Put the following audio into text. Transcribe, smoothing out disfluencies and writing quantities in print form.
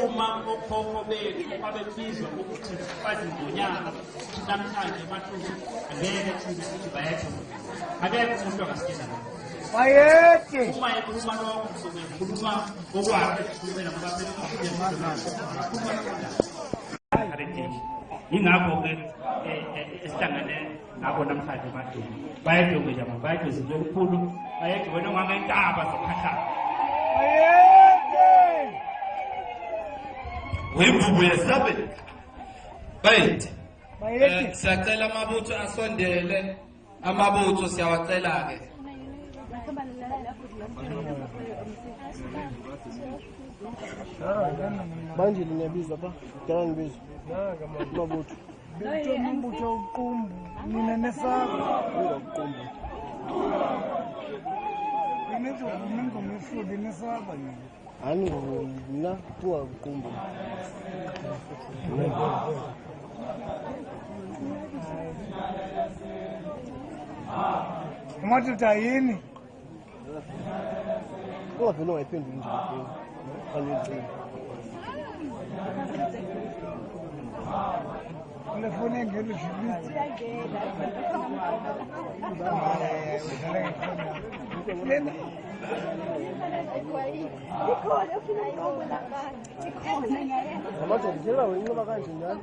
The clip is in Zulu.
uma okhokho bethu babebizwa ukuthi bazingonyama namhlanje emathuba ngeke sithi bayethu akekho umuntu ongasiza bayethe uma ekhuluma lokho sokukhuluma ngokwakhe sikhulumela ngabaphezulu ingakho ke esihlangane nabo namhlanje emathuba bayethu ngejama bayethu izinto elikhulu bayethu wena ongangentaba zokhahlana Wemvubu yesabek. Bayethe. Siyacela amabutho asondele. Amabutho siyawacela ke. Manje linebizwa pha. Dala ngibizwa. Amabutho. Umabutho uqumbu. Mina nesaka. Uqumbu. Inezo kuningi ngifudi nesaka yini. Ani na tua kumbu. Matu tayini. Kwa vile waipendi nje kwa. Kanyezi. Telefoni ngelo shibiti. Amato ngela wenye bakanje nyani